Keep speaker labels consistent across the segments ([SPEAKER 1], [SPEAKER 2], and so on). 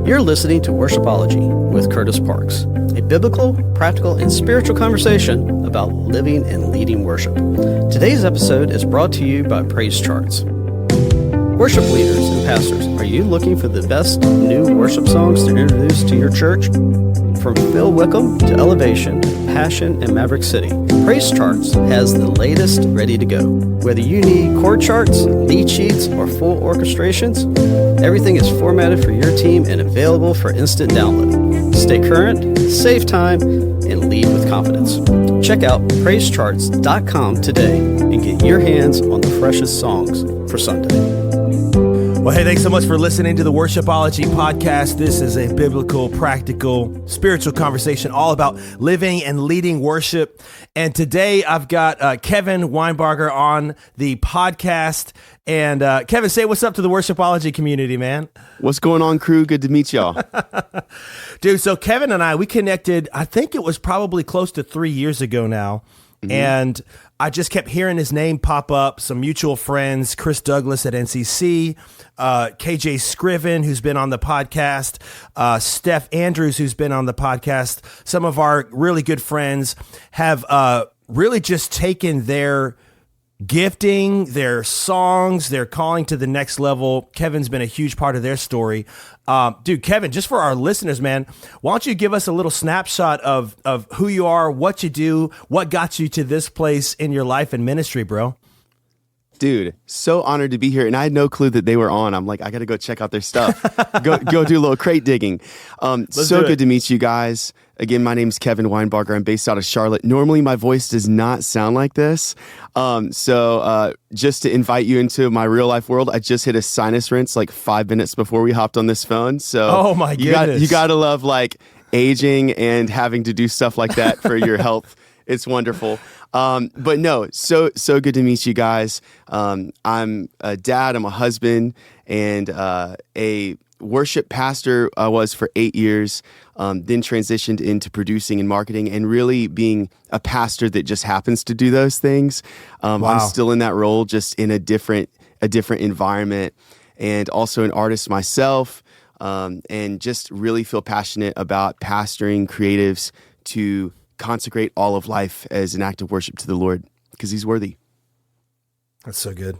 [SPEAKER 1] You're listening to Worshipology with Curtis Parks, a biblical, practical, and spiritual conversation about living and leading worship. Today's episode is brought to you by PraiseCharts. Worship leaders and pastors, are you looking for the best new worship songs to introduce to your church? From Phil Wickham to Elevation, Passion, and Maverick City, PraiseCharts has the latest ready to go. Whether you need chord charts, lead sheets, or full orchestrations, everything is formatted for your team and available for instant download. Stay current, save time, and lead with confidence. Check out PraiseCharts.com today and get your hands on the freshest songs for Sunday.
[SPEAKER 2] Well, hey, thanks so much for listening to the Worshipology podcast. This is a biblical, practical, spiritual conversation all about living and leading worship. And today I've got Kevin Winebarger on the podcast. And Kevin, say what's up to the Worshipology community, man.
[SPEAKER 3] What's going on, crew? Good to meet y'all.
[SPEAKER 2] Dude, so Kevin and we connected, I think it was probably close to 3 years ago now. Mm-hmm. And I just kept hearing his name pop up. Some mutual friends, Chris Douglas at NCC, KJ Scriven, who's been on the podcast, Steph Andrews, who's been on the podcast. Some of our really good friends have really just taken their gifting, their songs, their calling to the next level. Kevin's been a huge part of their story. Dude, Kevin, just for our listeners, man, why don't you give us a little snapshot of who you are, what you do, what got you to this place in your life and ministry, bro?
[SPEAKER 3] Dude, so honored to be here. And I had no clue that they were on. I'm like, I got to go check out their stuff. go do a little crate digging. So good to meet you guys. Again, my name's Kevin Winebarger. I'm based out of Charlotte. Normally, my voice does not sound like this. So just to invite you into my real life world, I just hit a sinus rinse like 5 minutes before we hopped on this phone. So
[SPEAKER 2] oh my goodness.
[SPEAKER 3] You got to love like aging and having to do stuff like that for your health. It's wonderful. But no, so good to meet you guys. I'm a dad, I'm a husband, and a worship pastor I was for 8 years, then transitioned into producing and marketing and really being a pastor that just happens to do those things.
[SPEAKER 2] Wow.
[SPEAKER 3] I'm still in that role, just in a different environment, and also an artist myself, and just really feel passionate about pastoring creatives to consecrate all of life as an act of worship to the Lord because he's worthy.
[SPEAKER 2] That's so good.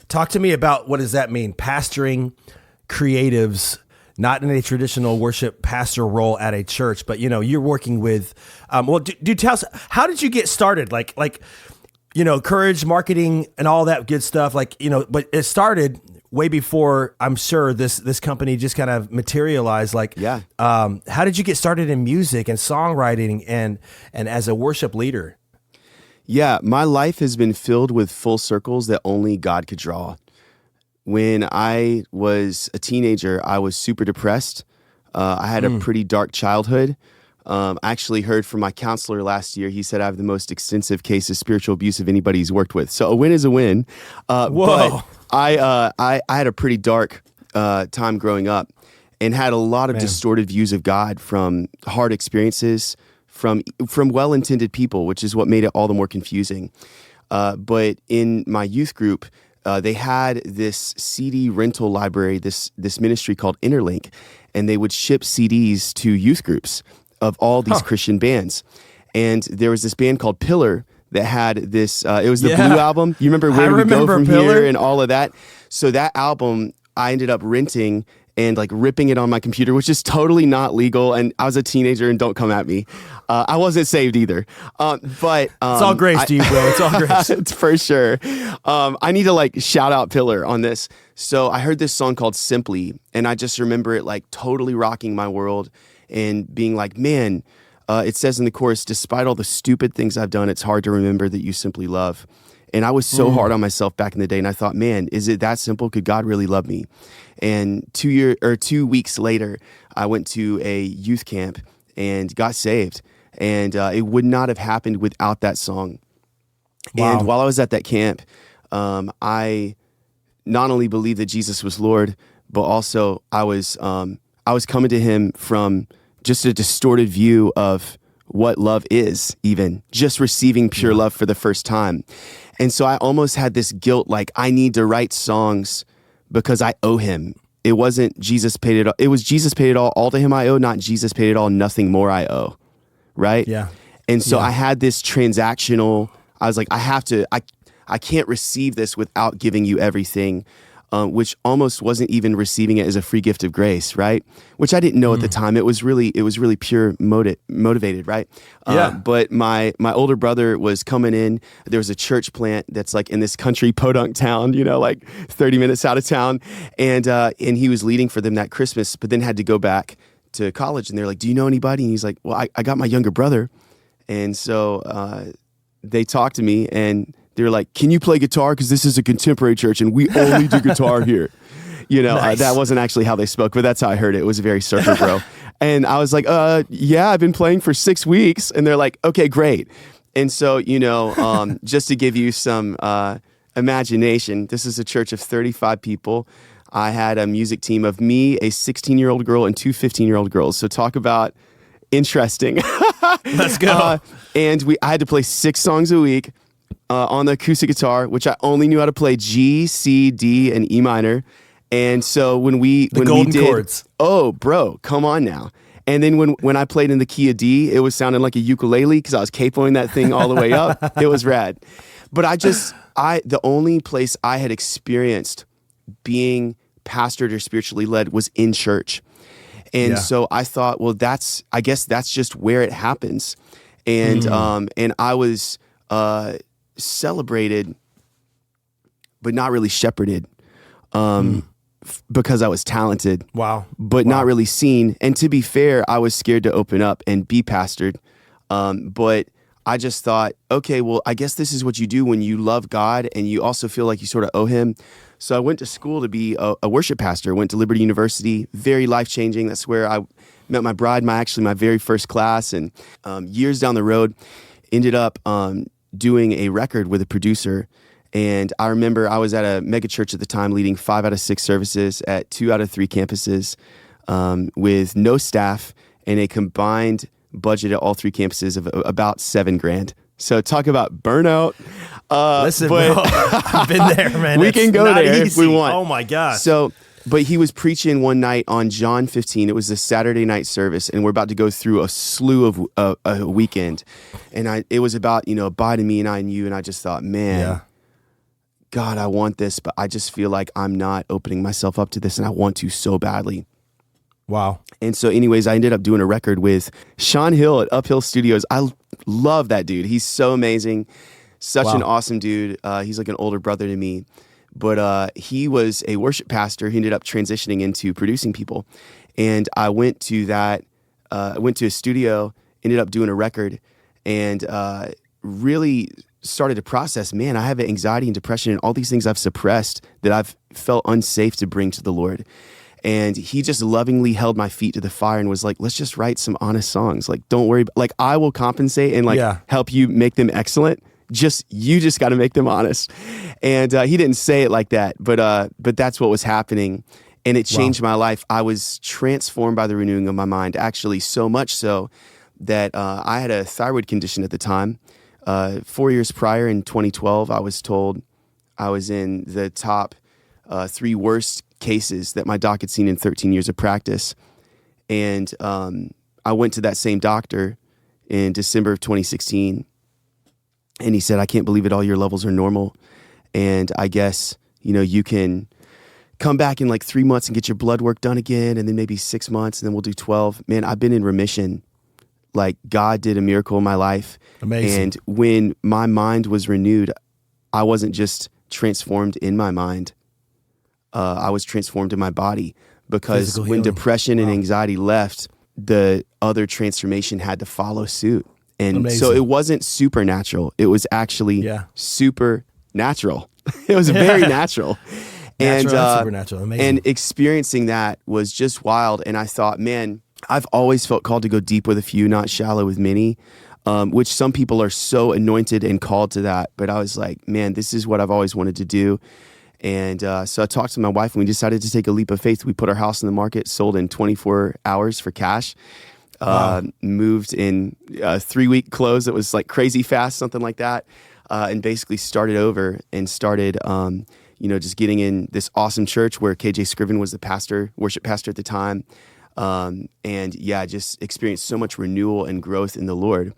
[SPEAKER 2] Talk to me about, what does that mean? Pastoring creatives, not in a traditional worship pastor role at a church, but you're working with, tell us, how did you get started? Like, courage, marketing and all that good stuff. But it started way before, I'm sure, this company just kind of materialized.
[SPEAKER 3] Yeah.
[SPEAKER 2] How did you get started in music and songwriting and as a worship leader?
[SPEAKER 3] Yeah, my life has been filled with full circles that only God could draw. When I was a teenager, I was super depressed. I had a pretty dark childhood. I actually heard from my counselor last year. He said I have the most extensive case of spiritual abuse of anybody he's worked with. So a win is a win. But I had a pretty dark time growing up and had a lot of distorted views of God from hard experiences, from well-intended people, which is what made it all the more confusing. But in my youth group, they had this CD rental library, this ministry called Interlink, and they would ship CDs to youth groups of all these Christian bands. And there was this band called Pillar that had this, it was the Blue album. You remember Where Do We Go From
[SPEAKER 2] Pillar?
[SPEAKER 3] Here and all of that? So that album I ended up renting and like ripping it on my computer, which is totally not legal. And I was a teenager, and don't come at me. I wasn't saved either. But
[SPEAKER 2] it's all grace to you, bro. It's all grace.
[SPEAKER 3] It's for sure. I need to like shout out Pillar on this. So I heard this song called Simply, and I just remember it like totally rocking my world and being like, man, it says in the chorus, despite all the stupid things I've done, it's hard to remember that you simply love. And I was so hard on myself back in the day, and I thought, man, is it that simple? Could God really love me? And 2 weeks later, I went to a youth camp and got saved. And it would not have happened without that song. Wow. And while I was at that camp, I not only believed that Jesus was Lord, but also I was coming to him from just a distorted view of what love is, even just receiving pure love for the first time. And so I almost had this guilt, like I need to write songs because I owe him it wasn't Jesus paid it all. It was Jesus paid it all to him I owe, not Jesus paid it all, nothing more I owe. Right?
[SPEAKER 2] Yeah.
[SPEAKER 3] And so I had this transactional, I was like, I can't receive this without giving you everything, which almost wasn't even receiving it as a free gift of grace, right? Which I didn't know at the time. It was really pure motivated, right? But my older brother was coming in. There was a church plant that's like in this country podunk town, like 30 minutes out of town, and he was leading for them that Christmas, but then had to go back to college. And they're like, "Do you know anybody?" And he's like, "Well, I got my younger brother." And so they talked to me, and they were like, "Can you play guitar? Because this is a contemporary church, and we only do guitar here."
[SPEAKER 2] Nice.
[SPEAKER 3] That wasn't actually how they spoke, but that's how I heard it. It was very surfer bro. And I was like, yeah, I've been playing for 6 weeks. And they're like, "Okay, great." And so, just to give you some imagination, this is a church of 35 people. I had a music team of me, a 16-year-old girl, and 2 15-year-old girls. So talk about interesting.
[SPEAKER 2] Let's go.
[SPEAKER 3] And I had to play 6 songs a week on the acoustic guitar, which I only knew how to play G, C, D, and E minor. And so when we
[SPEAKER 2] golden
[SPEAKER 3] did,
[SPEAKER 2] chords.
[SPEAKER 3] Oh, bro, come on now. And then when I played in the key of D, it was sounding like a ukulele because I was capoing that thing all the way up. It was rad. But the only place I had experienced being pastored or spiritually led was in church. And so I thought, well, I guess that's just where it happens. And I was celebrated, but not really shepherded, because I was talented.
[SPEAKER 2] Wow.
[SPEAKER 3] But not really seen. And to be fair, I was scared to open up and be pastored. But I just thought, okay, well, I guess this is what you do when you love God and you also feel like you sort of owe him. So I went to school to be a worship pastor. Went to Liberty University, very life-changing. That's where I met my bride, my very first class. And years down the road, ended up doing a record with a producer. And I remember I was at a mega church at the time, leading 5 out of 6 services at 2 out of 3 campuses, with no staff and a combined budget at all 3 campuses of about $7,000. So talk about burnout.
[SPEAKER 2] Listen, bro, I've been there, man.
[SPEAKER 3] We can go there if we want.
[SPEAKER 2] Oh my gosh.
[SPEAKER 3] So, but he was preaching one night on John 15. It was a Saturday night service, and we're about to go through a slew of a weekend. And it was about, abide in me and I in you. And I just thought, man, God, I want this, but I just feel like I'm not opening myself up to this, and I want to so badly.
[SPEAKER 2] Wow.
[SPEAKER 3] And so anyways, I ended up doing a record with Sean Hill at Uphill Studios. I love that dude. He's so amazing. Such an awesome dude. He's like an older brother to me. But he was a worship pastor. He ended up transitioning into producing people. And I went to a studio, ended up doing a record, and really started to process, man, I have anxiety and depression and all these things I've suppressed that I've felt unsafe to bring to the Lord. And he just lovingly held my feet to the fire and was like, let's just write some honest songs. Like, don't worry. Like, I will compensate and help you make them excellent. You just got to make them honest. And he didn't say it like that, but that's what was happening. And it changed my life. I was transformed by the renewing of my mind, actually so much so that I had a thyroid condition at the time. 4 years prior, in 2012, I was told I was in the top 3 worst cases that my doc had seen in 13 years of practice. And I went to that same doctor in December of 2016, and he said, I can't believe it, all your levels are normal. And I guess, you can come back in like 3 months and get your blood work done again, and then maybe 6 months, and then we'll do 12. Man, I've been in remission. Like, God did a miracle in my life.
[SPEAKER 2] Amazing.
[SPEAKER 3] And when my mind was renewed, I wasn't just transformed in my mind. I was transformed in my body, because
[SPEAKER 2] Physical
[SPEAKER 3] when
[SPEAKER 2] healing.
[SPEAKER 3] Depression and anxiety left, the other transformation had to follow suit. And
[SPEAKER 2] Amazing.
[SPEAKER 3] so it wasn't supernatural. It was actually supernatural. It was very natural.
[SPEAKER 2] Natural and supernatural. Amazing.
[SPEAKER 3] And experiencing that was just wild. And I thought, man, I've always felt called to go deep with a few, not shallow with many, which some people are so anointed and called to that. But I was like, man, this is what I've always wanted to do. And so I talked to my wife, and we decided to take a leap of faith. We put our house in the market, sold in 24 hours for cash, moved in a 3-week close. It was like crazy fast, something like that. And basically started over and started, just getting in this awesome church where KJ Scriven was the pastor, worship pastor at the time. And yeah, just experienced so much renewal and growth in the Lord.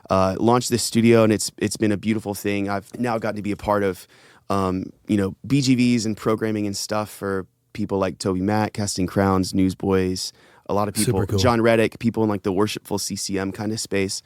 [SPEAKER 3] Launched this studio, and it's been a beautiful thing. I've now gotten to be a part of, BGVs and programming and stuff for people like Toby Mack, Casting Crowns, Newsboys, a lot of people,
[SPEAKER 2] Super cool.
[SPEAKER 3] John Reddick, people in like the worshipful CCM kind of space.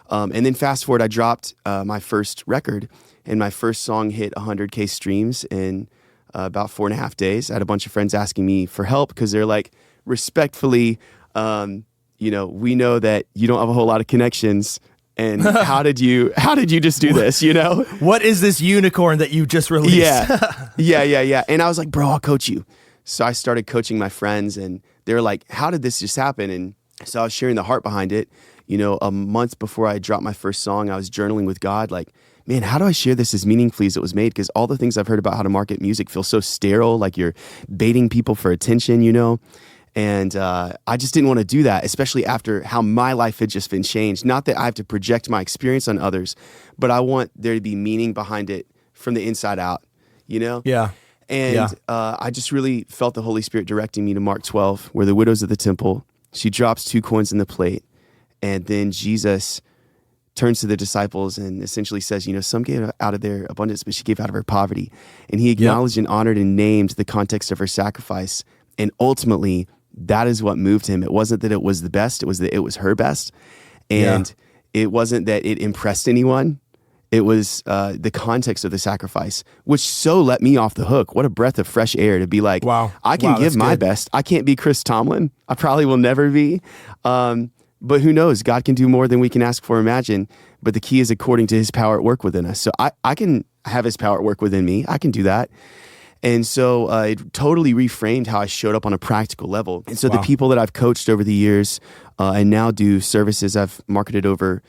[SPEAKER 3] And then fast forward, I dropped my first record, and my first song hit 100K streams in about 4.5 days. I had a bunch of friends asking me for help because they're like, respectfully, we know that you don't have a whole lot of connections. And how did you just do this,
[SPEAKER 2] What is this unicorn that you just released?
[SPEAKER 3] Yeah. And I was like, bro, I'll coach you. So I started coaching my friends, and they were like, how did this just happen? And so I was sharing the heart behind it. A month before I dropped my first song, I was journaling with God, like, man, how do I share this as meaningfully as it was made? Because all the things I've heard about how to market music feel so sterile, like you're baiting people for attention, And I just didn't want to do that, especially after how my life had just been changed. Not that I have to project my experience on others, but I want there to be meaning behind it from the inside out,
[SPEAKER 2] Yeah.
[SPEAKER 3] And I just really felt the Holy Spirit directing me to Mark 12, where the widows of the temple, she drops 2 coins in the plate, and then Jesus turns to the disciples and essentially says, some gave out of their abundance, but she gave out of her poverty. And he acknowledged and honored and named the context of her sacrifice. And ultimately, that is what moved him. It wasn't that it was the best, it was that it was her best. And it wasn't that it impressed anyone. It was the context of the sacrifice, which so let me off the hook. What a breath of fresh air to be like,
[SPEAKER 2] wow,
[SPEAKER 3] I can give my
[SPEAKER 2] good.
[SPEAKER 3] best. I can't be Chris Tomlin. I probably will never be. But who knows? God can do more than we can ask for or imagine. But the key is according to his power at work within us. So I can have his power at work within me. I can do that. And so it totally reframed how I showed up on a practical level. And so the people that I've coached over the years and now do services, I've marketed over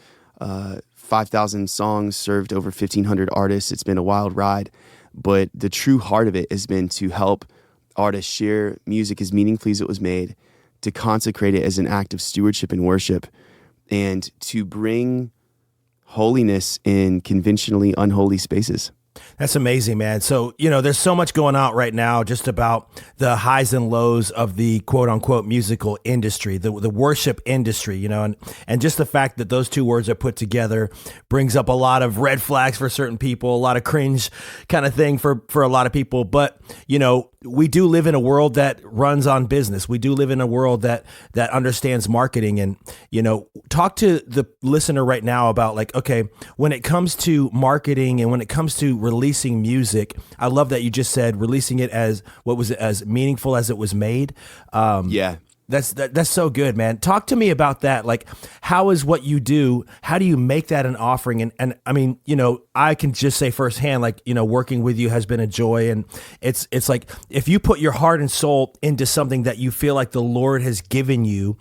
[SPEAKER 3] 5,000 songs, served over 1,500 artists. It's been a wild ride. But the true heart of it has been to help artists share music as meaningfully as it was made, to consecrate it as an act of stewardship and worship, and to bring holiness in conventionally unholy spaces.
[SPEAKER 2] That's amazing, man. So, there's so much going on right now just about the highs and lows of the quote unquote musical industry, the worship industry, and just the fact that those two words are put together brings up a lot of red flags for certain people, a lot of cringe kind of thing for a lot of people. But, we do live in a world that runs on business. We do live in a world that understands marketing. And, talk to the listener right now about like, okay, when it comes to marketing and when it comes to releasing music, I love that you just said releasing it as as meaningful as it was made. That's so good, man. Talk to me about that. Like, how is what you do? How do you make that an offering? And I mean, I can just say firsthand, like, working with you has been a joy. And it's like, if you put your heart and soul into something that you feel like the Lord has given you,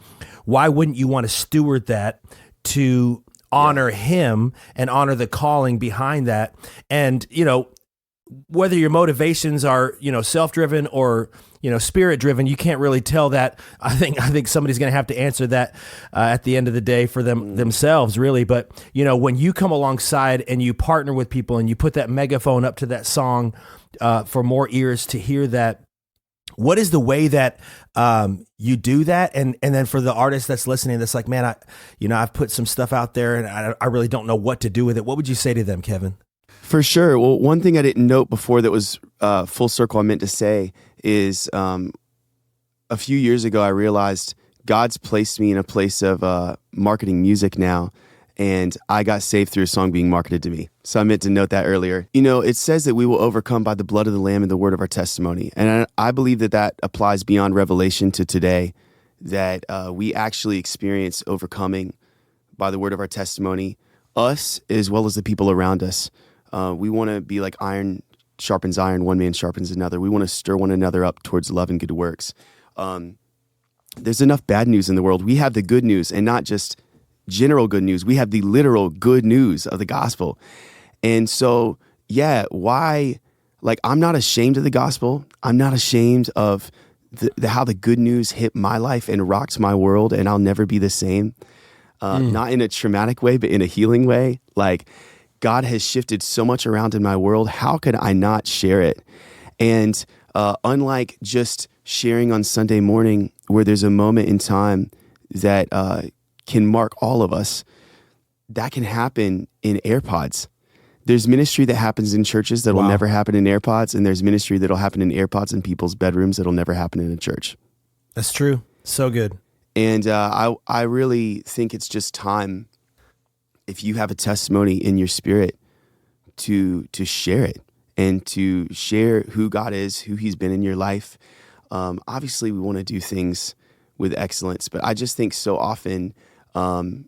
[SPEAKER 2] why wouldn't you want to steward that to honor him and honor the calling behind that? And, whether your motivations are, self-driven or, spirit-driven, you can't really tell that. I think somebody's going to have to answer that at the end of the day for themselves, really. But, when you come alongside and you partner with people and you put that megaphone up to that song for more ears to hear that, what is the way that you do that? And then for the artist that's listening, that's like, man, I've put some stuff out there and I really don't know what to do with it. What would you say to them, Kevin?
[SPEAKER 3] For sure. Well, one thing I didn't note before that was full circle I meant to say is a few years ago, I realized God's placed me in a place of marketing music now, and I got saved through a song being marketed to me. So I meant to note that earlier. It says that we will overcome by the blood of the Lamb and the word of our testimony. And I believe that applies beyond Revelation to today, that we actually experience overcoming by the word of our testimony, us as well as the people around us. We want to be like iron sharpens iron, one man sharpens another. We want to stir one another up towards love and good works. There's enough bad news in the world. We have the good news, and not just general good news. We have the literal good news of the gospel. And so, why? Like, I'm not ashamed of the gospel. I'm not ashamed of how the good news hit my life and rocked my world, and I'll never be the same. Not in a traumatic way, but in a healing way. Like, God has shifted so much around in my world. How could I not share it? And unlike just sharing on Sunday morning, where there's a moment in time that can mark all of us, that can happen in AirPods. There's ministry that happens in churches that will never happen in AirPods, and there's ministry that'll happen in AirPods in people's bedrooms that'll never happen in a church.
[SPEAKER 2] That's true. So good.
[SPEAKER 3] And I really think it's just time, if you have a testimony in your spirit, to share it and to share who God is, who he's been in your life. Obviously, we want to do things with excellence, but I just think so often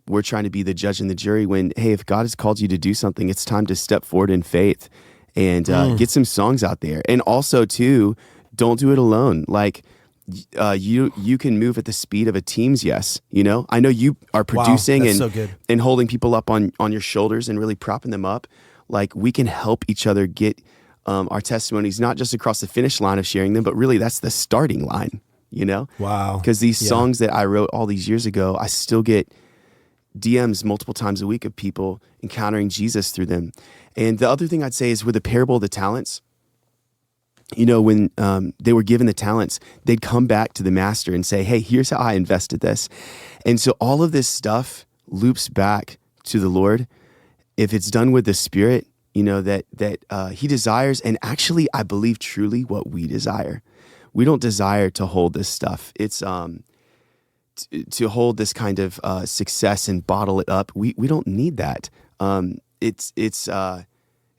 [SPEAKER 3] we're trying to be the judge and the jury when, hey, if God has called you to do something, it's time to step forward in faith and get some songs out there. And also, too, don't do it alone. Like, you can move at the speed of a team's yes. You know, I know you are producing and holding people up on your shoulders and really propping them up. Like, we can help each other get our testimonies, not just across the finish line of sharing them, but really that's the starting line, you know?
[SPEAKER 2] Wow.
[SPEAKER 3] Because these songs that I wrote all these years ago, I still get DMs multiple times a week of people encountering Jesus through them. And the other thing I'd say is with the parable of the talents, you know, when they were given the talents, they'd come back to the master and say, hey, here's how I invested this. And so all of this stuff loops back to the Lord. If it's done with the Spirit, you know, that he desires, and actually I believe truly what we desire. We don't desire to hold this stuff. It's to hold this kind of success and bottle it up. We don't need that. It's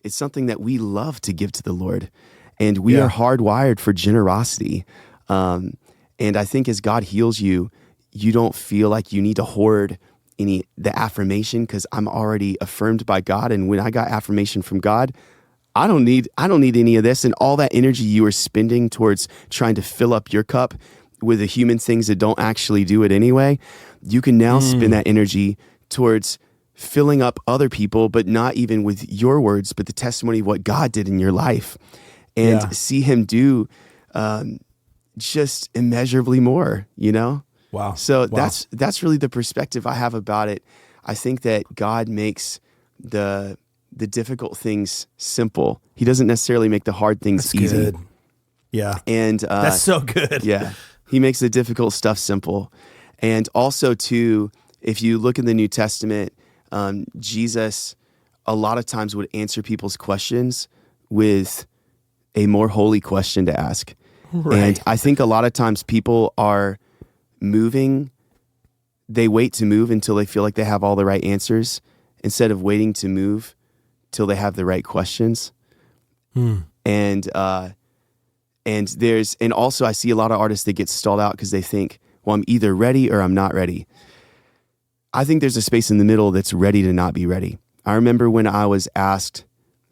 [SPEAKER 3] something that we love to give to the Lord. And we are hardwired for generosity. And I think as God heals you, you don't feel like you need to hoard the affirmation, because I'm already affirmed by God. And when I got affirmation from God, I don't need any of this. And all that energy you are spending towards trying to fill up your cup with the human things that don't actually do it anyway, you can now spend that energy towards filling up other people, but not even with your words, but the testimony of what God did in your life. And see him do just immeasurably more, you know?
[SPEAKER 2] Wow.
[SPEAKER 3] So that's really the perspective I have about it. I think that God makes the difficult things simple. He doesn't necessarily make the hard things easy.
[SPEAKER 2] Good. Yeah.
[SPEAKER 3] And
[SPEAKER 2] that's so good.
[SPEAKER 3] Yeah. He makes the difficult stuff simple. And also, too, if you look in the New Testament, Jesus a lot of times would answer people's questions with a more holy question to ask.
[SPEAKER 2] Right.
[SPEAKER 3] And I think a lot of times people are moving, they wait to move until they feel like they have all the right answers instead of waiting to move till they have the right questions. And also I see a lot of artists that get stalled out because they think, well, I'm either ready or I'm not ready. I think there's a space in the middle that's ready to not be ready. I remember when I was asked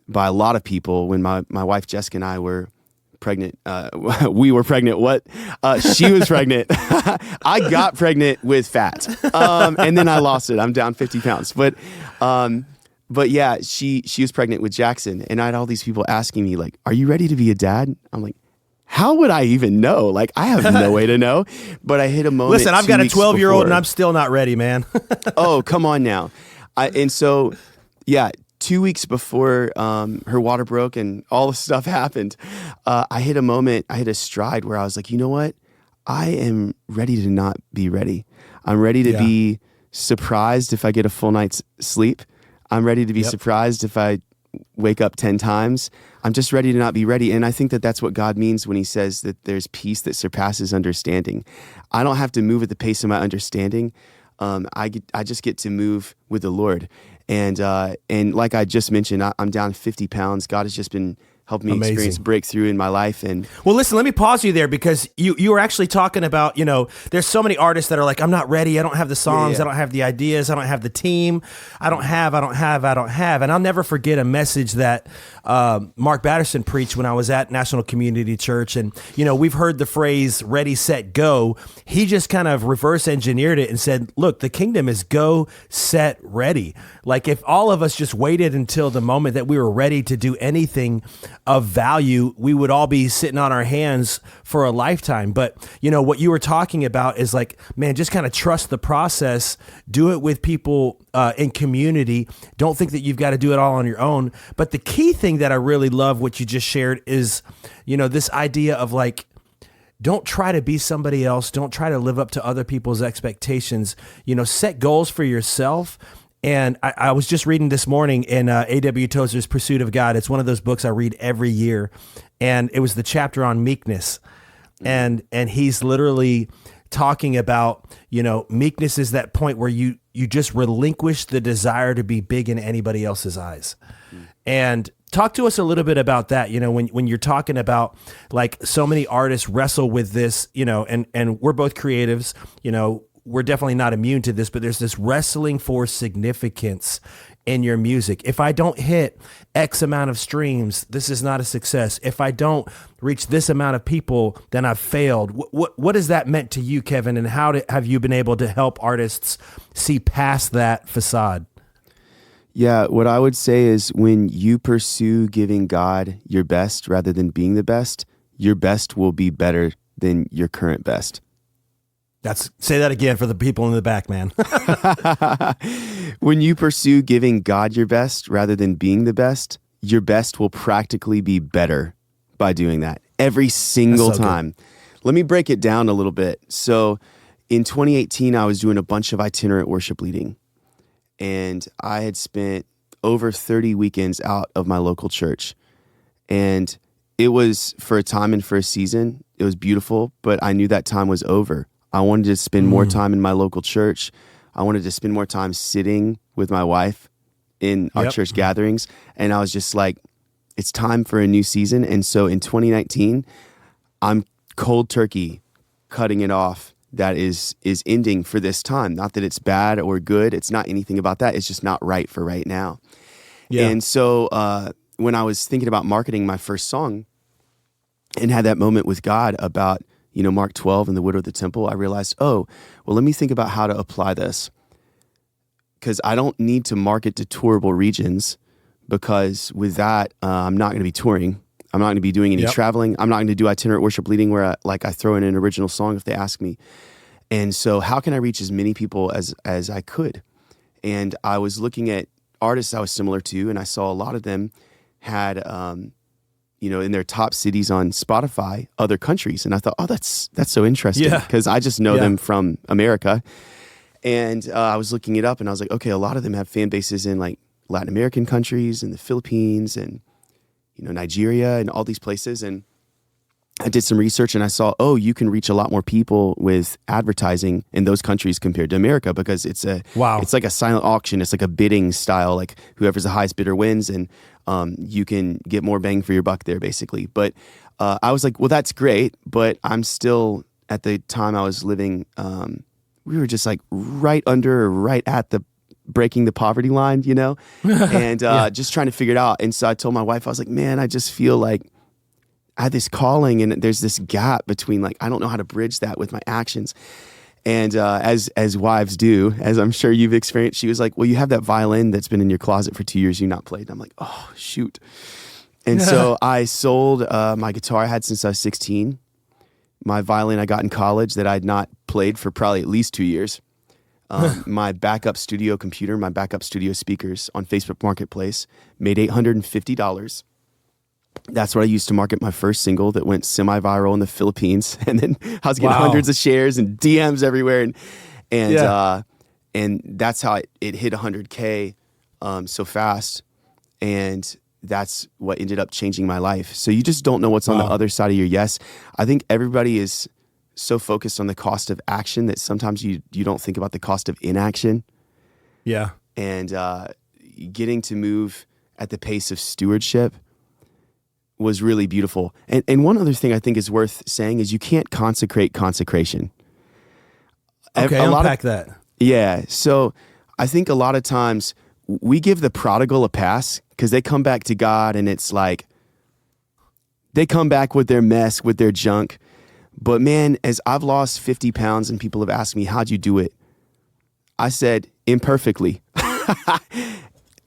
[SPEAKER 3] by a lot of people, when my wife Jessica and I were pregnant, we were pregnant. She was pregnant. I got pregnant with fat, and then I lost it. I'm down 50 pounds. But yeah, she was pregnant with Jackson, and I had all these people asking me, like, "Are you ready to be a dad?" I'm like, how would I even know? Like, I have no way to know. But I hit a moment.
[SPEAKER 2] Listen, I've got a 12-year-old and I'm still not ready, man.
[SPEAKER 3] Oh, come on now. And so, yeah, 2 weeks before her water broke and all the stuff happened, I hit a moment, I hit a stride where I was like, you know what? I am ready to not be ready. I'm ready to be surprised if I get a full night's sleep. I'm ready to be surprised if I wake up 10 times. I'm just ready to not be ready. And I think that that's what God means when he says that there's peace that surpasses understanding. I don't have to move at the pace of my understanding. I just get to move with the Lord. And like I just mentioned, I'm down 50 pounds. God has just been helped me experience breakthrough in my life. And
[SPEAKER 2] well, listen, let me pause you there, because you were actually talking about, you know, there's so many artists that are like, I'm not ready. I don't have the songs. I don't have the ideas. I don't have the team. I don't have. And I'll never forget a message that Mark Batterson preached when I was at National Community Church. And, you know, we've heard the phrase ready, set, go. He just kind of reverse engineered it and said, look, the kingdom is go, set, ready. Like, if all of us just waited until the moment that we were ready to do anything, of value, we would all be sitting on our hands for a lifetime. But, what you were talking about is like, man, just kind of trust the process, do it with people in community. Don't think that you've got to do it all on your own. But the key thing that I really love what you just shared is, this idea of like, don't try to be somebody else. Don't try to live up to other people's expectations. Set goals for yourself. And I was just reading this morning in A.W. Tozer's Pursuit of God. It's one of those books I read every year. And it was the chapter on meekness. And he's literally talking about, meekness is that point where you just relinquish the desire to be big in anybody else's eyes. And talk to us a little bit about that, when you're talking about like so many artists wrestle with this, and we're both creatives, we're definitely not immune to this, but there's this wrestling for significance in your music. If I don't hit X amount of streams, this is not a success. If I don't reach this amount of people, then I've failed. What has that meant to you, Kevin? And how have you been able to help artists see past that facade?
[SPEAKER 3] Yeah, what I would say is when you pursue giving God your best rather than being the best, your best will be better than your current best.
[SPEAKER 2] Say that again for the people in the back, man.
[SPEAKER 3] When you pursue giving God your best rather than being the best, your best will practically be better by doing that every single time. Good. Let me break it down a little bit. So in 2018, I was doing a bunch of itinerant worship leading, and I had spent over 30 weekends out of my local church. And it was for a time and for a season. It was beautiful, but I knew that time was over. I wanted to spend more time in my local church. I wanted to spend more time sitting with my wife in our church gatherings. And I was just like, it's time for a new season. And so in 2019, I'm cold turkey cutting it off. That is ending for this time. Not that it's bad or good. It's not anything about that. It's just not right for right now. Yeah. And so when I was thinking about marketing my first song and had that moment with God about, Mark 12 and the widow of the temple, I realized, let me think about how to apply this. Because I don't need to market to tourable regions, because with that, I'm not going to be touring. I'm not going to be doing any traveling. I'm not going to do itinerant worship leading where I throw in an original song if they ask me. And so how can I reach as many people as I could? And I was looking at artists I was similar to, and I saw a lot of them had, in their top cities on Spotify, other countries. And I thought, that's so interesting, because I just know them from America. And I was looking it up, and I was like, okay, a lot of them have fan bases in like Latin American countries and the Philippines and Nigeria and all these places. And I did some research, and I saw, you can reach a lot more people with advertising in those countries compared to America, because it's like a silent auction. It's like a bidding style, like whoever's the highest bidder wins, and you can get more bang for your buck there, basically. But I was like, well, that's great, but I'm still, at the time I was living, we were just like right under or right at the breaking the poverty line, and just trying to figure it out. And so I told my wife, I was like, man, I just feel like I had this calling, and there's this gap between, like, I don't know how to bridge that with my actions. And as wives do, as I'm sure you've experienced, she was like, well, you have that violin that's been in your closet for 2 years you've not played. And I'm like, oh, shoot. And so I sold my guitar I had since I was 16, my violin I got in college that I'd not played for probably at least 2 years, my backup studio computer, my backup studio speakers on Facebook Marketplace, made $850. That's what I used to market my first single that went semi-viral in the Philippines. And then I was getting hundreds of shares and DMs everywhere. And that's how it hit 100K so fast. And that's what ended up changing my life. So you just don't know what's on the other side of your yes. I think everybody is so focused on the cost of action that sometimes you don't think about the cost of inaction.
[SPEAKER 2] Yeah.
[SPEAKER 3] And getting to move at the pace of stewardship was really beautiful. And one other thing I think is worth saying is you can't consecrate consecration.
[SPEAKER 2] Okay, unpack that.
[SPEAKER 3] Yeah. So I think a lot of times we give the prodigal a pass because they come back to God and it's like they come back with their mess, with their junk. But man, as I've lost 50 pounds and people have asked me, how'd you do it? I said, imperfectly.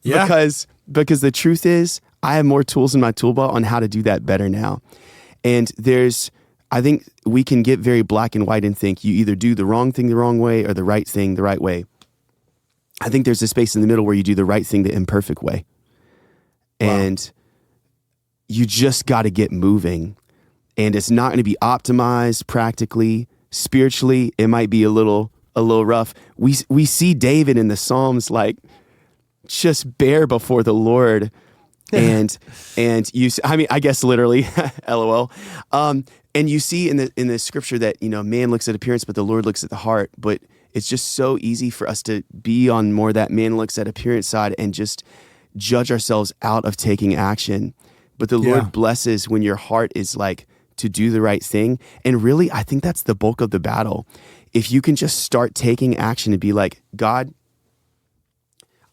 [SPEAKER 3] Because the truth is, I have more tools in my tool belt on how to do that better now. And I think we can get very black and white and think you either do the wrong thing the wrong way or the right thing the right way. I think there's a space in the middle where you do the right thing the imperfect way. And you just got to get moving. And it's not going to be optimized practically. Spiritually, it might be a little rough. We see David in the Psalms like just bare before the Lord. And you, I mean, I guess literally, LOL. And you see in the scripture that, man looks at appearance, but the Lord looks at the heart. But it's just so easy for us to be on more that man looks at appearance side and just judge ourselves out of taking action. But the Lord blesses when your heart is like to do the right thing. And really, I think that's the bulk of the battle. If you can just start taking action and be like, God,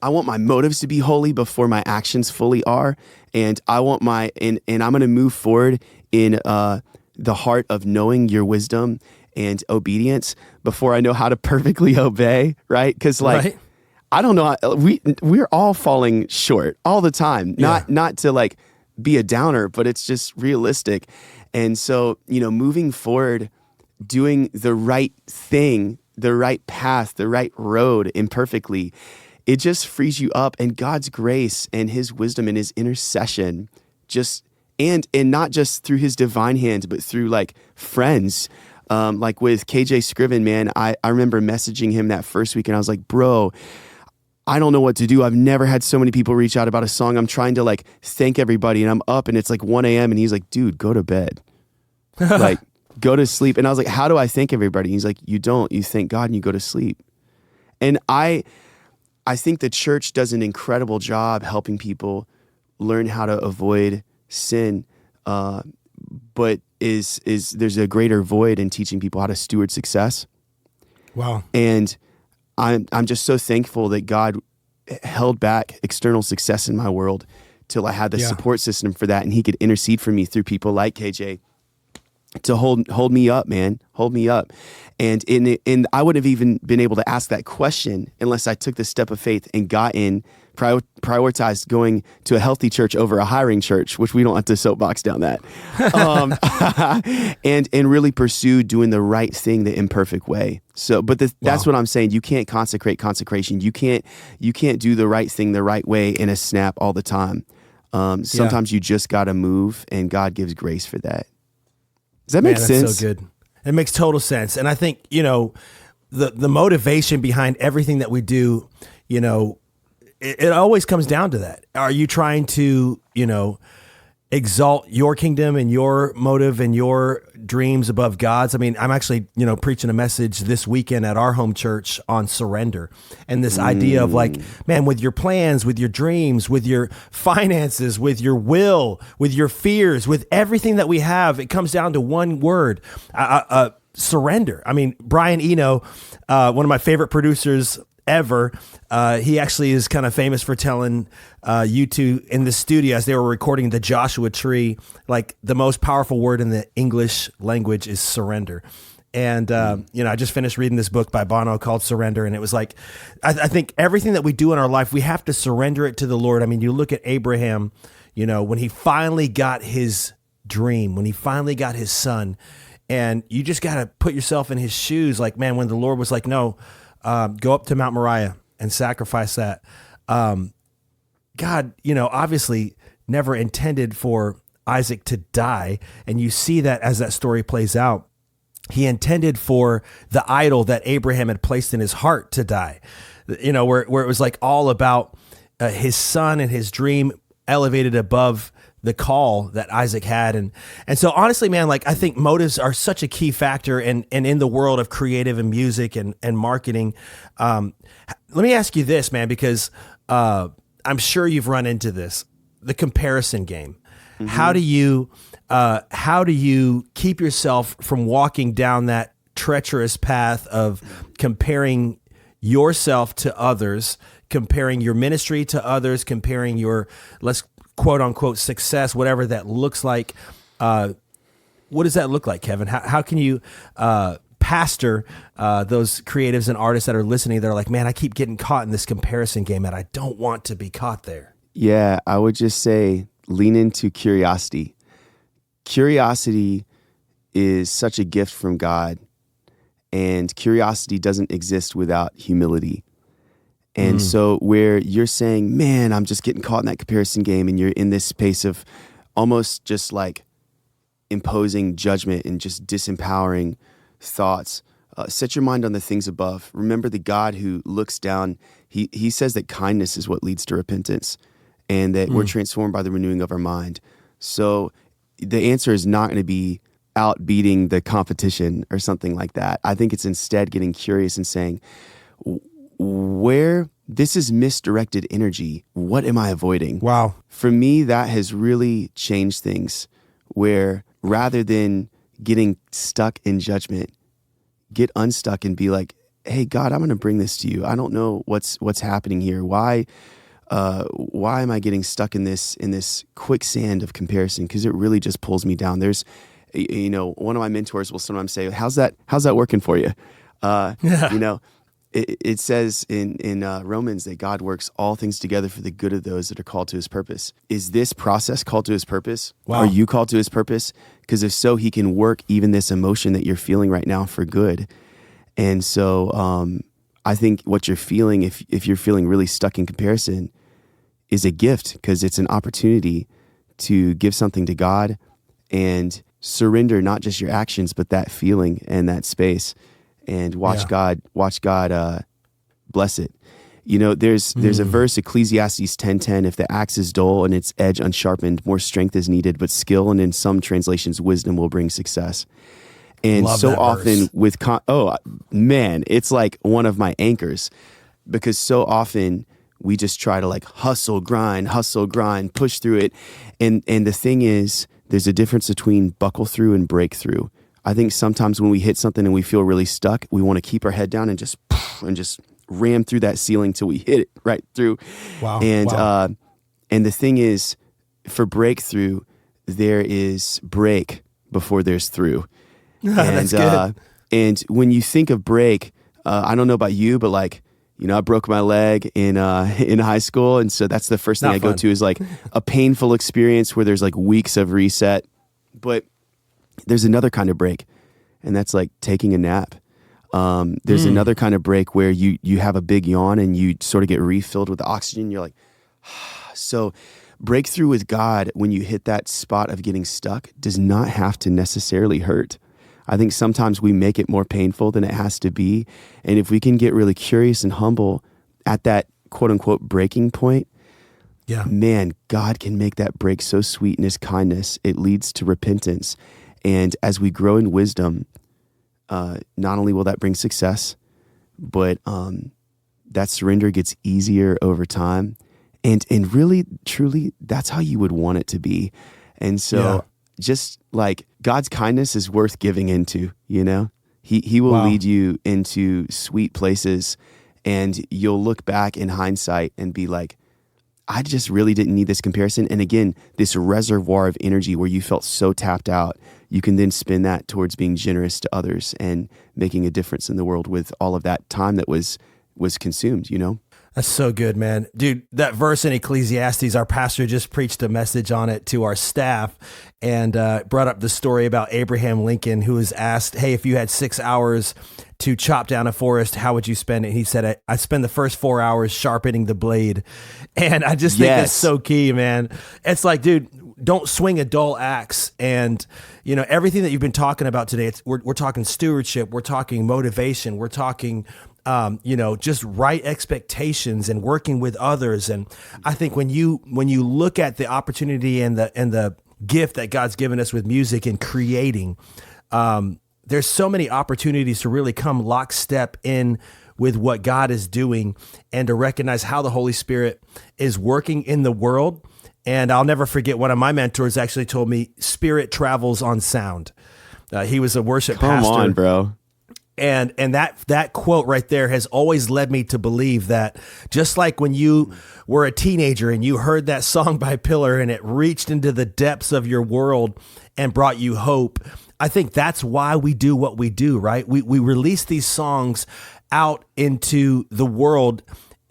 [SPEAKER 3] I want my motives to be holy before my actions fully are. And I want and I'm going to move forward in the heart of knowing your wisdom and obedience before I know how to perfectly obey, right? Because I don't know, we're all falling short all the time. Not to like be a downer, but it's just realistic. And so, moving forward, doing the right thing, the right path, the right road imperfectly, it just frees you up. And God's grace and his wisdom and his intercession just, and not just through his divine hand, but through like friends, like with KJ Scriven, man, I remember messaging him that first week and I was like, bro, I don't know what to do. I've never had so many people reach out about a song. I'm trying to like thank everybody and I'm up and it's like 1 a.m. and he's like, dude, go to bed. Like, go to sleep. And I was like, how do I thank everybody? He's like, you don't. You thank God and you go to sleep. And I think the church does an incredible job helping people learn how to avoid sin, but there's a greater void in teaching people how to steward success.
[SPEAKER 2] Wow.
[SPEAKER 3] And I'm just so thankful that God held back external success in my world till I had the support system for that, and he could intercede for me through people like KJ to hold me up, man, hold me up. And I wouldn't have even been able to ask that question unless I took the step of faith and prioritized going to a healthy church over a hiring church, which we don't have to soapbox down that, and really pursue doing the right thing the imperfect way. So, but that's what I'm saying. You can't consecrate consecration. You can't do the right thing the right way in a snap all the time. Sometimes you just got to move, and God gives grace for that. Does that make sense?
[SPEAKER 2] That's so good. It makes total sense. And I think, the motivation behind everything that we do, it always comes down to that. Are you trying to, exalt your kingdom and your motive and your dreams above God's? I mean, I'm actually, preaching a message this weekend at our home church on surrender and this idea of like, man, with your plans, with your dreams, with your finances, with your will, with your fears, with everything that we have, it comes down to one word, surrender. I mean, Brian Eno, one of my favorite producers ever, he actually is kind of famous for telling you two in the studio as they were recording the Joshua Tree, like the most powerful word in the English language is surrender. And, I just finished reading this book by Bono called Surrender. And it was like, I think everything that we do in our life, we have to surrender it to the Lord. I mean, you look at Abraham, when he finally got his dream, when he finally got his son, and you just got to put yourself in his shoes. Like, man, when the Lord was like, no, go up to Mount Moriah and sacrifice that. God, obviously never intended for Isaac to die. And you see that as that story plays out. He intended for the idol that Abraham had placed in his heart to die, where it was like all about his son and his dream elevated above the call that Isaac had. And so honestly, man, like I think motives are such a key factor and in the world of creative and music and marketing. Let me ask you this, man, because I'm sure you've run into this, the comparison game. Mm-hmm. How do you keep yourself from walking down that treacherous path of comparing yourself to others, comparing your ministry to others, comparing your, let's quote unquote success, whatever that looks like. What does that look like, Kevin? How can you pastor those creatives and artists that are listening that are like, man, I keep getting caught in this comparison game and I don't want to be caught there?
[SPEAKER 3] Yeah, I would just say lean into curiosity. Curiosity is such a gift from God, and curiosity doesn't exist without humility. And so where you're saying, man, I'm just getting caught in that comparison game, and you're in this space of almost just like imposing judgment and just disempowering thoughts, set your mind on the things above. Remember the God who looks down. He says that kindness is what leads to repentance, and that we're transformed by the renewing of our mind. So the answer is not going to be out beating the competition or something like that. I think it's instead getting curious and saying, where this is misdirected energy, what am I avoiding?
[SPEAKER 2] Wow.
[SPEAKER 3] For me, that has really changed things, where rather than getting stuck in judgment, get unstuck and be like, hey, God, I'm going to bring this to you. I don't know what's happening here. Why am I getting stuck in this quicksand of comparison? Because it really just pulls me down. There's, one of my mentors will sometimes say, how's that working for you? It says in Romans that God works all things together for the good of those that are called to his purpose. Is this process called to his purpose?
[SPEAKER 2] Wow.
[SPEAKER 3] Are you called to his purpose? Because if so, he can work even this emotion that you're feeling right now for good. And so I think what you're feeling, if you're feeling really stuck in comparison, is a gift, because it's an opportunity to give something to God and surrender not just your actions, but that feeling and that space. And watch God bless it. There's a verse, Ecclesiastes 10:10. If the axe is dull and its edge unsharpened, more strength is needed, but skill, and in some translations, wisdom will bring success. And
[SPEAKER 2] Love
[SPEAKER 3] so
[SPEAKER 2] that
[SPEAKER 3] often
[SPEAKER 2] verse.
[SPEAKER 3] it's like one of my anchors, because so often we just try to like hustle, grind, push through it. And the thing is, there's a difference between buckle through and breakthrough. I think sometimes when we hit something and we feel really stuck, we want to keep our head down and just ram through that ceiling till we hit it right through.
[SPEAKER 2] Wow.
[SPEAKER 3] And the thing is, for breakthrough, there is break before there's through.
[SPEAKER 2] That's good.
[SPEAKER 3] And when you think of break, I don't know about you, but I broke my leg in high school, and so that's the first thing I go to is like a painful experience where there's like weeks of reset. But there's another kind of break, and that's like taking a nap. There's another kind of break where you have a big yawn and you sort of get refilled with oxygen. You're like, so breakthrough with God, when you hit that spot of getting stuck, does not have to necessarily hurt. I think sometimes we make it more painful than it has to be. And if we can get really curious and humble at that quote unquote breaking point, man, God can make that break so sweet in his kindness. It leads to repentance. And as we grow in wisdom, not only will that bring success, but that surrender gets easier over time. And really, truly, that's how you would want it to be. And so just like God's kindness is worth giving into, he will lead you into sweet places, and you'll look back in hindsight and be like, I just really didn't need this comparison. And again, this reservoir of energy where you felt so tapped out, you can then spin that towards being generous to others and making a difference in the world with all of that time that was consumed,
[SPEAKER 2] That's so good, man. Dude, that verse in Ecclesiastes, our pastor just preached a message on it to our staff and brought up the story about Abraham Lincoln, who was asked, hey, if you had 6 hours to chop down a forest, how would you spend it? He said, I'd spend the first 4 hours sharpening the blade. And I just think that's so key, man. It's like, dude, don't swing a dull axe. And, everything that you've been talking about today, we're talking stewardship, we're talking motivation, we're talking just right expectations and working with others. And I think when you look at the opportunity and the gift that God's given us with music and creating, there's so many opportunities to really come lockstep in with what God is doing and to recognize how the Holy Spirit is working in the world. And I'll never forget, one of my mentors actually told me, spirit travels on sound. He was a worship pastor.
[SPEAKER 3] Come on, bro.
[SPEAKER 2] And that quote right there has always led me to believe that just like when you were a teenager and you heard that song by Pillar and it reached into the depths of your world and brought you hope, I think that's why we do what we do, right? We release these songs out into the world,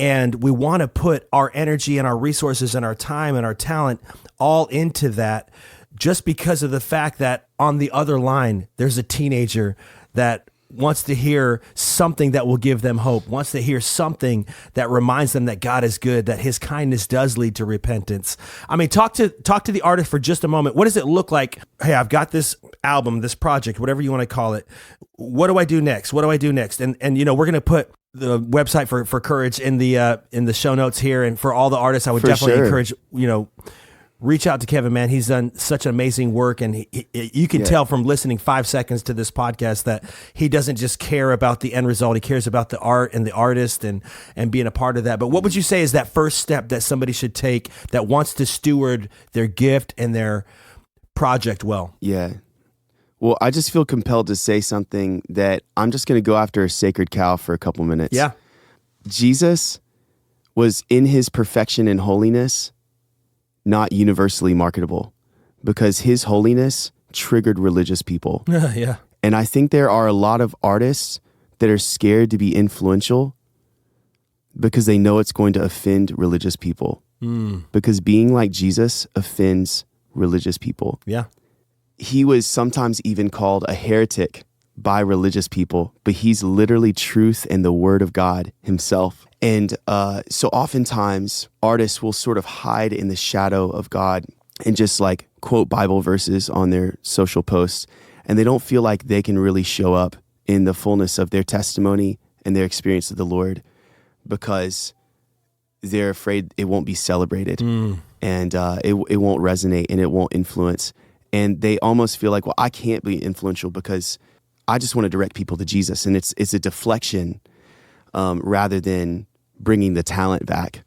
[SPEAKER 2] And we want to put our energy and our resources and our time and our talent all into that, just because of the fact that on the other line, there's a teenager that wants to hear something that will give them hope, wants to hear something that reminds them that God is good, that his kindness does lead to repentance. I mean, talk to the artist for just a moment. What does it look like? Hey, I've got this album, this project, whatever you want to call it. What do I do next? What do I do next? And we're going to put the website for Courage in the show notes here. And for all the artists, I would definitely encourage, reach out to Kevin, man. He's done such an amazing work, and you can tell from listening 5 seconds to this podcast that he doesn't just care about the end result. He cares about the art and the artist and being a part of that. But what would you say is that first step that somebody should take that wants to steward their gift and their project well?
[SPEAKER 3] Yeah. Well, I just feel compelled to say something that I'm just going to go after a sacred cow for a couple minutes.
[SPEAKER 2] Yeah.
[SPEAKER 3] Jesus was in his perfection and holiness not universally marketable, because his holiness triggered religious people.
[SPEAKER 2] Yeah.
[SPEAKER 3] And I think there are a lot of artists that are scared to be influential because they know it's going to offend religious people. Because being like Jesus offends religious people.
[SPEAKER 2] Yeah.
[SPEAKER 3] He was sometimes even called a heretic by religious people, but he's literally truth and the word of God himself. And so oftentimes artists will sort of hide in the shadow of God and just like quote Bible verses on their social posts. And they don't feel like they can really show up in the fullness of their testimony and their experience of the Lord because they're afraid it won't be celebrated and it won't resonate and it won't influence. And they almost feel like, well, I can't be influential because I just want to direct people to Jesus. And it's a deflection rather than bringing the talent back.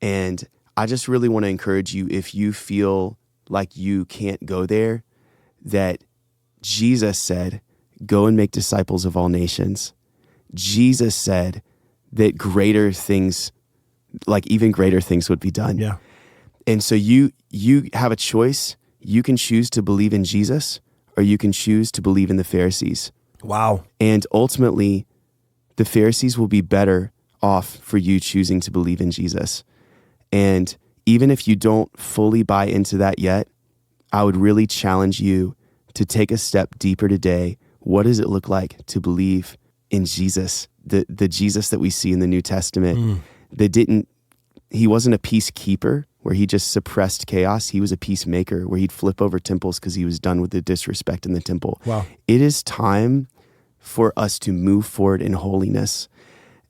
[SPEAKER 3] And I just really want to encourage you, if you feel like you can't go there, that Jesus said, go and make disciples of all nations. Jesus said that greater things, like even greater things would be done.
[SPEAKER 2] Yeah.
[SPEAKER 3] And so you have a choice. You can choose to believe in Jesus or you can choose to believe in the Pharisees.
[SPEAKER 2] Wow.
[SPEAKER 3] And ultimately, the Pharisees will be better off for you choosing to believe in Jesus. And even if you don't fully buy into that yet, I would really challenge you to take a step deeper today. What does it look like to believe in Jesus, the Jesus that we see in the New Testament he wasn't a peacekeeper where he just suppressed chaos. He was a peacemaker where he'd flip over temples because he was done with the disrespect in the temple.
[SPEAKER 2] Wow.
[SPEAKER 3] It is time for us to move forward in holiness.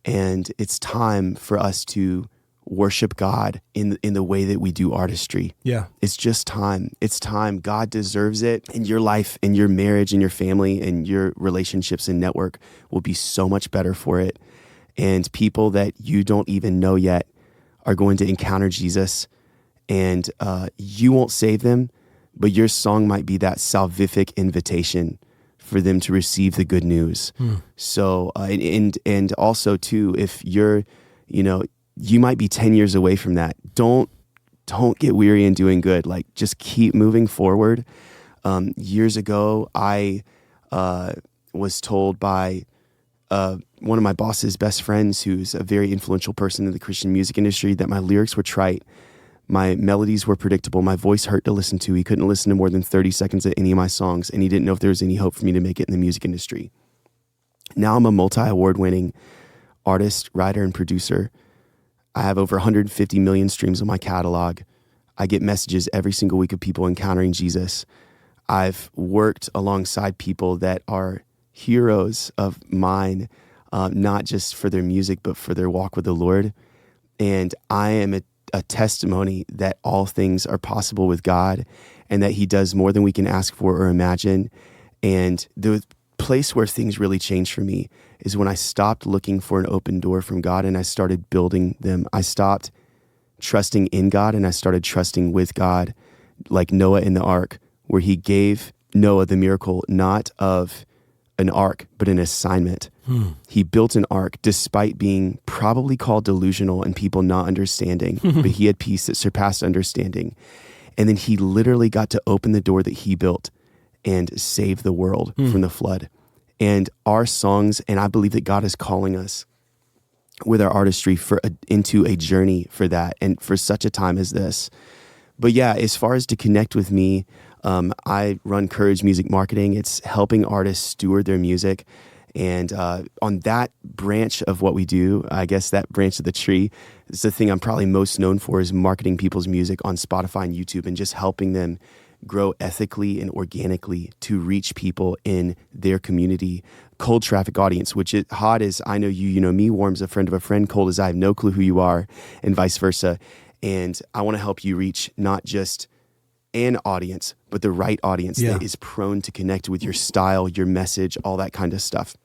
[SPEAKER 3] And it's time for us to worship God in the way that we do artistry.
[SPEAKER 2] Yeah.
[SPEAKER 3] It's just time. It's time. God deserves it. And your life and your marriage and your family and your relationships and network will be so much better for it. And people that you don't even know yet are going to encounter Jesus, and you won't save them, but your song might be that salvific invitation for them to receive the good news. So, and also too, if you're, you might be 10 years away from that. Don't get weary in doing good. Like, just keep moving forward. Years ago, I was told by one of my boss's best friends, who's a very influential person in the Christian music industry, that my lyrics were trite. My melodies were predictable. My voice hurt to listen to. He couldn't listen to more than 30 seconds of any of my songs, and he didn't know if there was any hope for me to make it in the music industry. Now I'm a multi-award-winning artist, writer, and producer. I have over 150 million streams on my catalog. I get messages every single week of people encountering Jesus. I've worked alongside people that are heroes of mine, not just for their music, but for their walk with the Lord. And I am a testimony that all things are possible with God and that he does more than we can ask for or imagine. And the place where things really changed for me is when I stopped looking for an open door from God and I started building them. I stopped trusting in God and I started trusting with God, like Noah in the ark, where he gave Noah the miracle, not of an ark, but an assignment. He built an ark despite being probably called delusional and people not understanding, but he had peace that surpassed understanding. And then he literally got to open the door that he built and save the world from the flood. And our songs, and I believe that God is calling us with our artistry into a journey for that and for such a time as this. But yeah, as far as to connect with me, I run Courage Music Marketing. It's helping artists steward their music. And on that branch of what we do, I guess that branch of the tree is the thing I'm probably most known for, is marketing people's music on Spotify and YouTube and just helping them grow ethically and organically to reach people in their community. Cold traffic audience, which is hot as I know you, you know me, warm as a friend of a friend, cold as I have no clue who you are, and vice versa. And I want to help you reach not just an audience, but the right audience that is prone to connect with your style, your message, all that kind of stuff.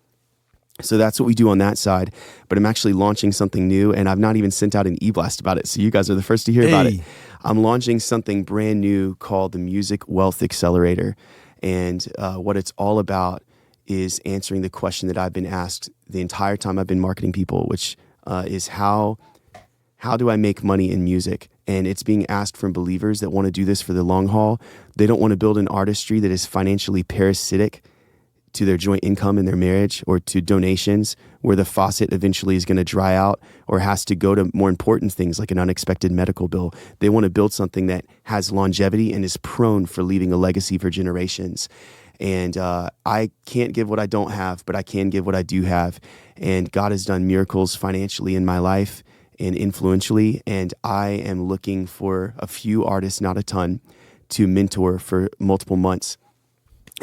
[SPEAKER 3] So that's what we do on that side. But I'm actually launching something new, and I've not even sent out an e-blast about it. So you guys are the first to hear about it. I'm launching something brand new called the Music Wealth Accelerator. And what it's all about is answering the question that I've been asked the entire time I've been marketing people, which is how do I make money in music? And it's being asked from believers that want to do this for the long haul. They don't want to build an artistry that is financially parasitic to their joint income in their marriage, or to donations where the faucet eventually is going to dry out or has to go to more important things like an unexpected medical bill. They want to build something that has longevity and is prone for leaving a legacy for generations. And I can't give what I don't have, but I can give what I do have. And God has done miracles financially in my life and influentially. And I am looking for a few artists, not a ton, to mentor for multiple months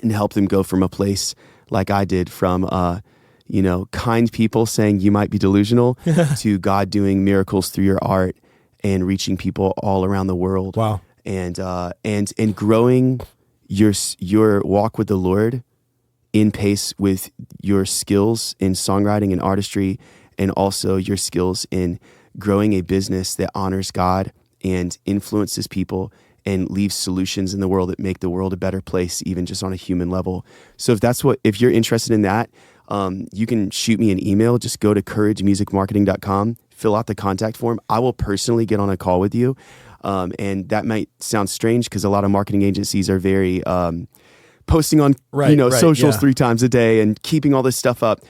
[SPEAKER 3] and help them go from a place like I did, from kind people saying you might be delusional to God doing miracles through your art and reaching people all around the world.
[SPEAKER 2] Wow.
[SPEAKER 3] And growing your walk with the Lord in pace with your skills in songwriting and artistry, and also your skills in growing a business that honors God and influences people and leaves solutions in the world that make the world a better place, even just on a human level. So if you're interested in that, you can shoot me an email. Just go to couragemusicmarketing.com, fill out the contact form. I will personally get on a call with you. And that might sound strange because a lot of marketing agencies are very posting on socials 3 times a day and keeping all this stuff up.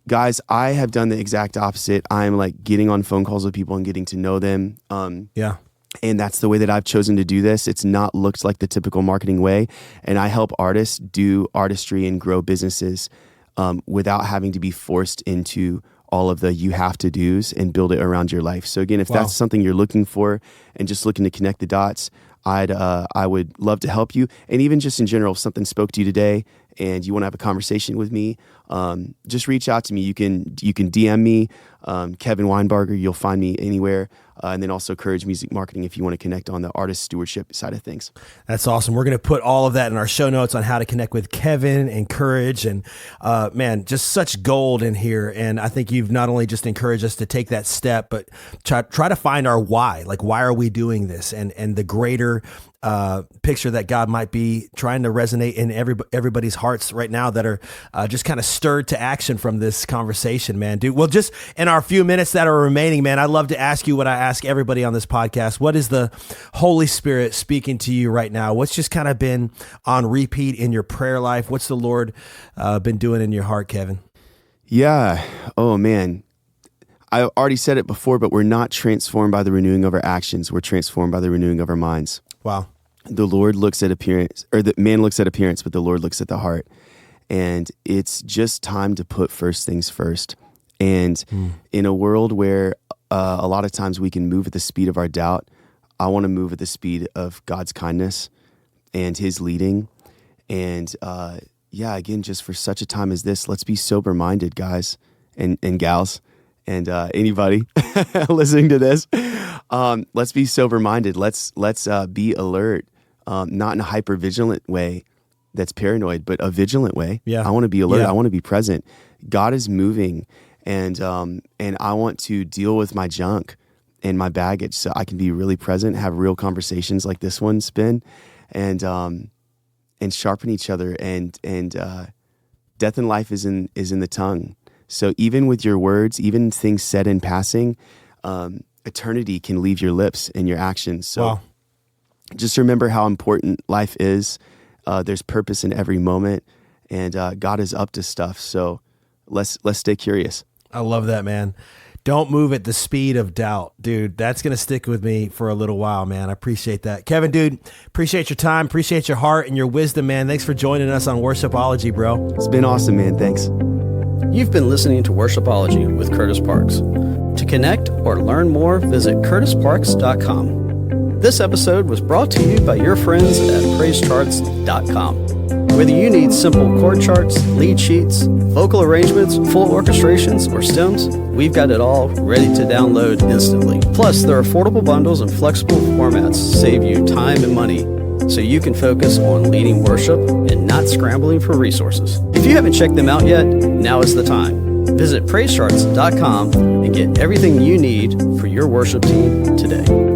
[SPEAKER 3] Guys, I have done the exact opposite. I'm like getting on phone calls with people and getting to know them. And that's the way that I've chosen to do this. It's not looked like the typical marketing way. And I help artists do artistry and grow businesses without having to be forced into all of the you have to do's and build it around your life. So again, if that's something you're looking for and just looking to connect the dots, I would love to help you. And even just in general, if something spoke to you today and you want to have a conversation with me, just reach out to me. You can DM me, Kevin Winebarger. You'll find me anywhere. And then also Courage Music Marketing if you want to connect on the artist stewardship side of things.
[SPEAKER 2] That's awesome. We're going to put all of that in our show notes on how to connect with Kevin and Courage. And man, just such gold in here. And I think you've not only just encouraged us to take that step, but try to find our why. Like, why are we doing this? And the greater picture that God might be trying to resonate in everybody's hearts right now that are just kind of stirred to action from this conversation, man. Dude, well, just in our few minutes that are remaining, man, I'd love to ask you what I ask everybody on this podcast. What is the Holy Spirit speaking to you right now? What's just kind of been on repeat in your prayer life? What's the Lord been doing in your heart, Kevin?
[SPEAKER 3] Yeah. Oh, man. I already said it before, but we're not transformed by the renewing of our actions. We're transformed by the renewing of our minds.
[SPEAKER 2] Wow.
[SPEAKER 3] The Lord looks at appearance, or the man looks at appearance, but the Lord looks at the heart. And it's just time to put first things first. And in a world where a lot of times we can move at the speed of our doubt, I want to move at the speed of God's kindness and his leading. And again, just for such a time as this, let's be sober-minded, guys and gals, and anybody listening to this. Let's be sober-minded. Let's be alert, not in a hyper-vigilant way that's paranoid, but a vigilant way.
[SPEAKER 2] Yeah.
[SPEAKER 3] I want to be alert.
[SPEAKER 2] Yeah.
[SPEAKER 3] I want to be present. God is moving, and I want to deal with my junk and my baggage so I can be really present, have real conversations like this one's been, and sharpen each other. And death and life is in the tongue. So even with your words, even things said in passing, eternity can leave your lips and your actions. So just remember how important life is. There's purpose in every moment, and God is up to stuff. So let's stay curious.
[SPEAKER 2] I love that, man. Don't move at the speed of doubt. Dude, that's going to stick with me for a little while, man. I appreciate that. Kevin, dude, appreciate your time, appreciate your heart and your wisdom, man. Thanks for joining us on Worshipology, bro.
[SPEAKER 3] It's been awesome, man. Thanks.
[SPEAKER 1] You've been listening to Worshipology with Curtis Parks. To connect or learn more, visit curtisparks.com. This episode was brought to you by your friends at PraiseCharts.com. Whether you need simple chord charts, lead sheets, vocal arrangements, full orchestrations, or stems, we've got it all ready to download instantly. Plus, their affordable bundles and flexible formats save you time and money so you can focus on leading worship and not scrambling for resources. If you haven't checked them out yet, now is the time. Visit PraiseCharts.com and get everything you need for your worship team today.